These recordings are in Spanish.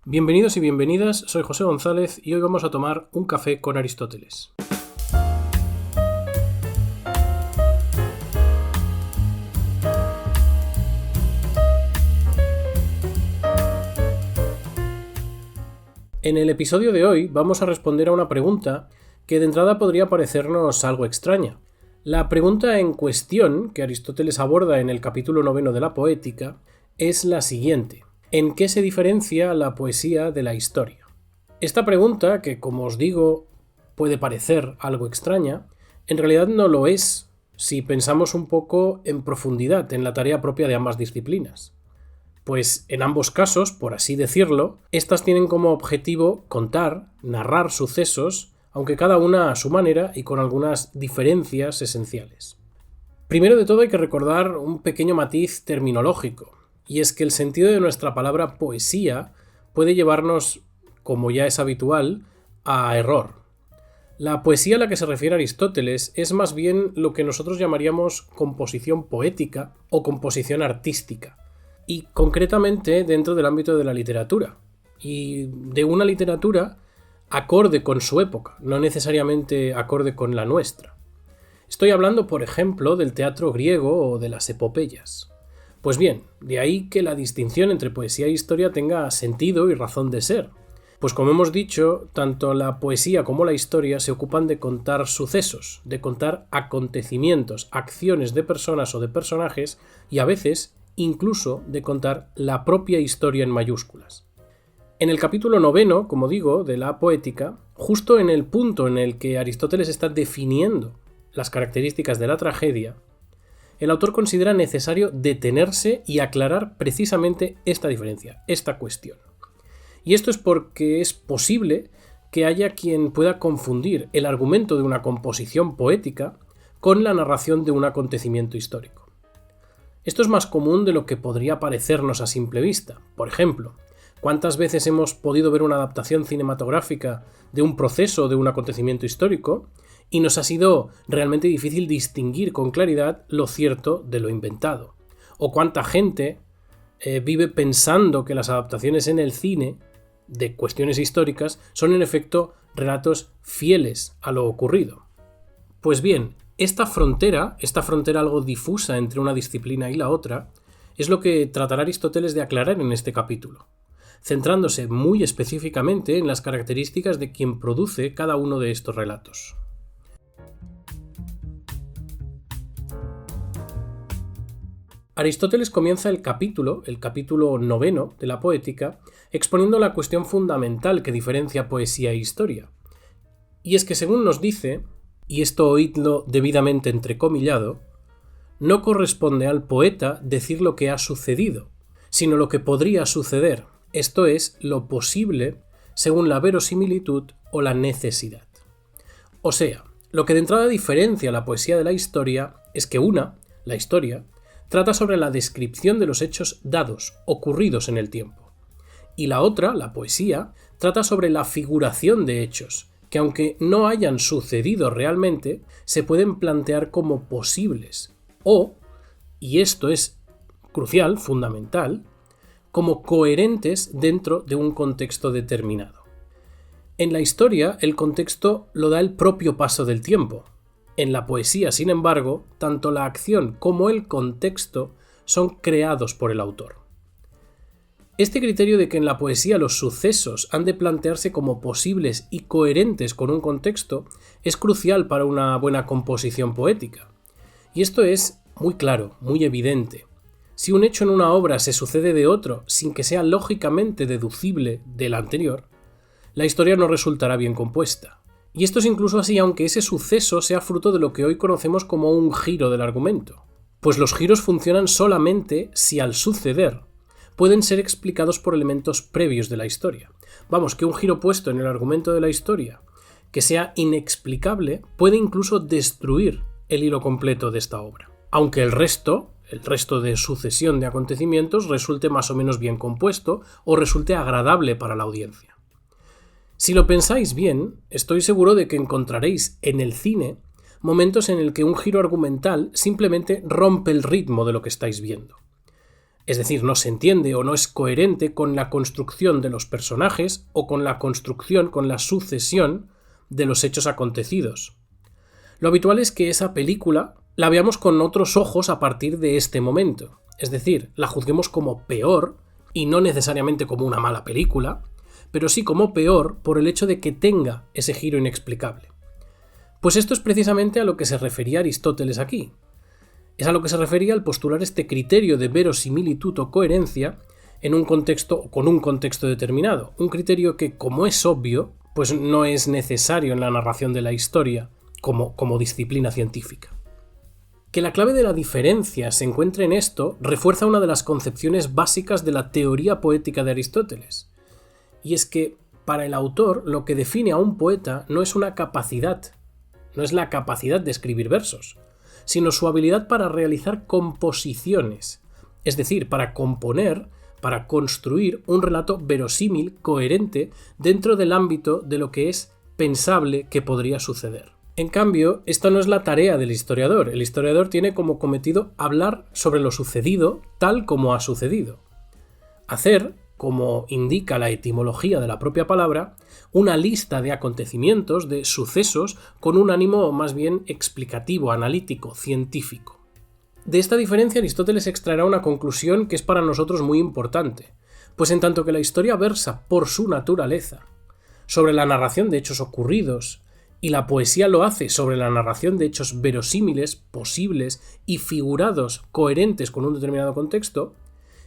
Bienvenidos y bienvenidas, soy José González y hoy vamos a tomar un café con Aristóteles. En el episodio de hoy vamos a responder a una pregunta que de entrada podría parecernos algo extraña. La pregunta en cuestión, que Aristóteles aborda en el capítulo 9 de la Poética, es la siguiente: ¿en qué se diferencia la poesía de la historia? Esta pregunta, que como os digo puede parecer algo extraña, en realidad no lo es si pensamos un poco en profundidad en la tarea propia de ambas disciplinas. Pues en ambos casos, por así decirlo, estas tienen como objetivo contar, narrar sucesos, aunque cada una a su manera y con algunas diferencias esenciales. Primero de todo hay que recordar un pequeño matiz terminológico, y es que el sentido de nuestra palabra poesía puede llevarnos, como ya es habitual, a error. La poesía a la que se refiere Aristóteles es más bien lo que nosotros llamaríamos composición poética o composición artística, y concretamente dentro del ámbito de la literatura, y de una literatura acorde con su época, no necesariamente acorde con la nuestra. Estoy hablando, por ejemplo, del teatro griego o de las epopeyas. Pues bien, de ahí que la distinción entre poesía e historia tenga sentido y razón de ser. Pues como hemos dicho, tanto la poesía como la historia se ocupan de contar sucesos, de contar acontecimientos, acciones de personas o de personajes y a veces incluso de contar la propia historia en mayúsculas. En el capítulo 9, como digo, de la Poética, justo en el punto en el que Aristóteles está definiendo las características de la tragedia, el autor considera necesario detenerse y aclarar precisamente esta diferencia, esta cuestión. Y esto es porque es posible que haya quien pueda confundir el argumento de una composición poética con la narración de un acontecimiento histórico. Esto es más común de lo que podría parecernos a simple vista. Por ejemplo, ¿cuántas veces hemos podido ver una adaptación cinematográfica de un proceso o de un acontecimiento histórico y nos ha sido realmente difícil distinguir con claridad lo cierto de lo inventado? ¿O cuánta gente vive pensando que las adaptaciones en el cine de cuestiones históricas son en efecto relatos fieles a lo ocurrido? Pues bien, esta frontera algo difusa entre una disciplina y la otra, es lo que tratará Aristóteles de aclarar en este capítulo, centrándose muy específicamente en las características de quien produce cada uno de estos relatos. Aristóteles comienza el capítulo 9 de la Poética, exponiendo la cuestión fundamental que diferencia poesía e historia. Y es que, según nos dice, y esto oídlo debidamente entrecomillado, no corresponde al poeta decir lo que ha sucedido, sino lo que podría suceder, esto es, lo posible según la verosimilitud o la necesidad. O sea, lo que de entrada diferencia la poesía de la historia es que la historia, trata sobre la descripción de los hechos dados, ocurridos en el tiempo. Y la otra, la poesía, trata sobre la figuración de hechos, que aunque no hayan sucedido realmente, se pueden plantear como posibles, o, y esto es crucial, fundamental, como coherentes dentro de un contexto determinado. En la historia, el contexto lo da el propio paso del tiempo. En la poesía, sin embargo, tanto la acción como el contexto son creados por el autor. Este criterio de que en la poesía los sucesos han de plantearse como posibles y coherentes con un contexto es crucial para una buena composición poética. Y esto es muy claro, muy evidente. Si un hecho en una obra se sucede de otro sin que sea lógicamente deducible del anterior, la historia no resultará bien compuesta. Y esto es incluso así aunque ese suceso sea fruto de lo que hoy conocemos como un giro del argumento. Pues los giros funcionan solamente si al suceder pueden ser explicados por elementos previos de la historia. Vamos, que un giro puesto en el argumento de la historia que sea inexplicable puede incluso destruir el hilo completo de esta obra, aunque el resto de sucesión de acontecimientos resulte más o menos bien compuesto o resulte agradable para la audiencia. Si lo pensáis bien, estoy seguro de que encontraréis en el cine momentos en el que un giro argumental simplemente rompe el ritmo de lo que estáis viendo. Es decir, no se entiende o no es coherente con la construcción de los personajes o con la construcción, con la sucesión de los hechos acontecidos. Lo habitual es que esa película la veamos con otros ojos a partir de este momento. Es decir, la juzguemos como peor, y no necesariamente como una mala película, pero sí como peor por el hecho de que tenga ese giro inexplicable. Pues esto es precisamente a lo que se refería Aristóteles aquí. Es a lo que se refería al postular este criterio de verosimilitud o coherencia en un contexto o con un contexto determinado. Un criterio que, como es obvio, pues no es necesario en la narración de la historia como disciplina científica. Que la clave de la diferencia se encuentre en esto refuerza una de las concepciones básicas de la teoría poética de Aristóteles. Y es que, para el autor, lo que define a un poeta no es una capacidad, no es la capacidad de escribir versos, sino su habilidad para realizar composiciones, es decir, para componer, para construir un relato verosímil, coherente, dentro del ámbito de lo que es pensable que podría suceder. En cambio, esta no es la tarea del historiador. El historiador tiene como cometido hablar sobre lo sucedido tal como ha sucedido. Hacer, como indica la etimología de la propia palabra, una lista de acontecimientos, de sucesos, con un ánimo más bien explicativo, analítico, científico. De esta diferencia Aristóteles extraerá una conclusión que es para nosotros muy importante, pues en tanto que la historia versa por su naturaleza sobre la narración de hechos ocurridos, y la poesía lo hace sobre la narración de hechos verosímiles, posibles y figurados coherentes con un determinado contexto,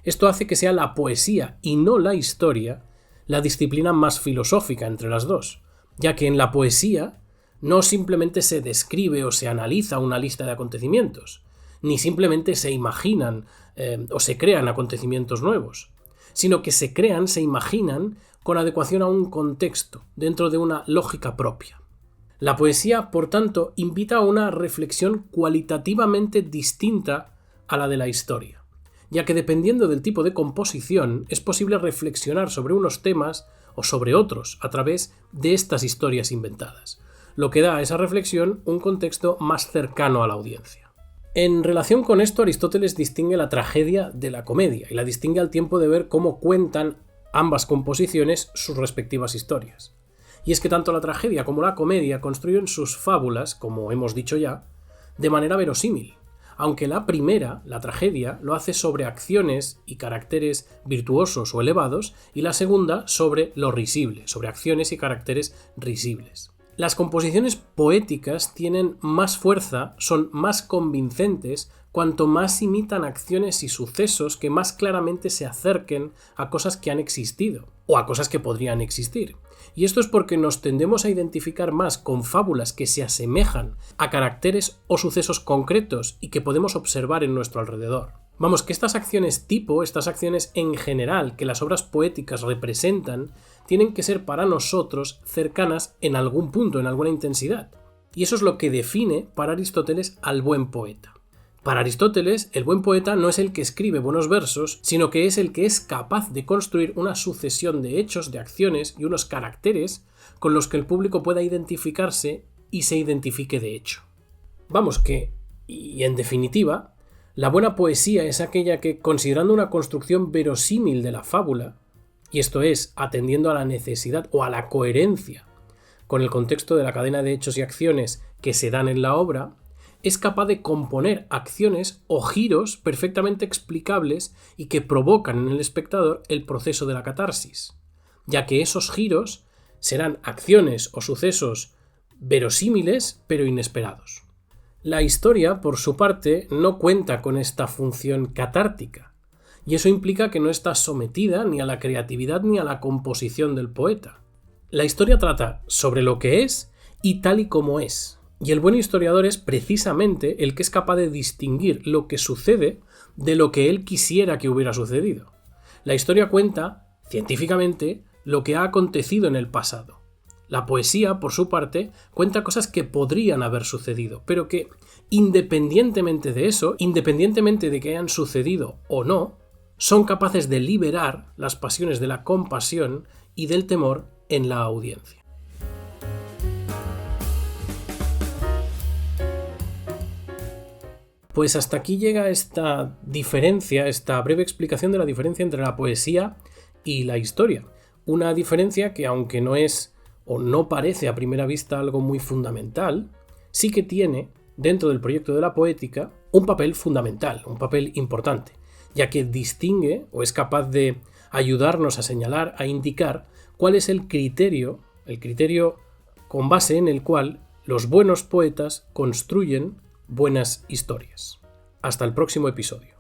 esto hace que sea la poesía y no la historia la disciplina más filosófica entre las dos, ya que en la poesía no simplemente se describe o se analiza una lista de acontecimientos, ni simplemente se imaginan o se crean acontecimientos nuevos, sino que se crean, se imaginan con adecuación a un contexto, dentro de una lógica propia. La poesía, por tanto, invita a una reflexión cualitativamente distinta a la de la historia, ya que dependiendo del tipo de composición es posible reflexionar sobre unos temas o sobre otros a través de estas historias inventadas, lo que da a esa reflexión un contexto más cercano a la audiencia. En relación con esto, Aristóteles distingue la tragedia de la comedia y la distingue al tiempo de ver cómo cuentan ambas composiciones sus respectivas historias. Y es que tanto la tragedia como la comedia construyen sus fábulas, como hemos dicho ya, de manera verosímil, aunque la primera, la tragedia, lo hace sobre acciones y caracteres virtuosos o elevados, y la segunda sobre lo risible, sobre acciones y caracteres risibles. Las composiciones poéticas tienen más fuerza, son más convincentes, cuanto más imitan acciones y sucesos que más claramente se acerquen a cosas que han existido, o a cosas que podrían existir. Y esto es porque nos tendemos a identificar más con fábulas que se asemejan a caracteres o sucesos concretos y que podemos observar en nuestro alrededor. Vamos, que estas acciones tipo, estas acciones en general que las obras poéticas representan, tienen que ser para nosotros cercanas en algún punto, en alguna intensidad. Y eso es lo que define para Aristóteles al buen poeta. Para Aristóteles, el buen poeta no es el que escribe buenos versos, sino que es el que es capaz de construir una sucesión de hechos, de acciones y unos caracteres con los que el público pueda identificarse y se identifique de hecho. Vamos que, y en definitiva, la buena poesía es aquella que, considerando una construcción verosímil de la fábula, y esto es, atendiendo a la necesidad o a la coherencia con el contexto de la cadena de hechos y acciones que se dan en la obra, es capaz de componer acciones o giros perfectamente explicables y que provocan en el espectador el proceso de la catarsis, ya que esos giros serán acciones o sucesos verosímiles pero inesperados. La historia, por su parte, no cuenta con esta función catártica, y eso implica que no está sometida ni a la creatividad ni a la composición del poeta. La historia trata sobre lo que es y tal y como es, y el buen historiador es precisamente el que es capaz de distinguir lo que sucede de lo que él quisiera que hubiera sucedido. La historia cuenta, científicamente, lo que ha acontecido en el pasado. La poesía, por su parte, cuenta cosas que podrían haber sucedido, pero que, independientemente de eso, independientemente de que hayan sucedido o no, son capaces de liberar las pasiones de la compasión y del temor en la audiencia. Pues hasta aquí llega esta diferencia, esta breve explicación de la diferencia entre la poesía y la historia. Una diferencia que, aunque no es o no parece a primera vista algo muy fundamental, sí que tiene, dentro del proyecto de la poética, un papel fundamental, un papel importante, ya que distingue o es capaz de ayudarnos a señalar, a indicar cuál es el criterio con base en el cual los buenos poetas construyen buenas historias. Hasta el próximo episodio.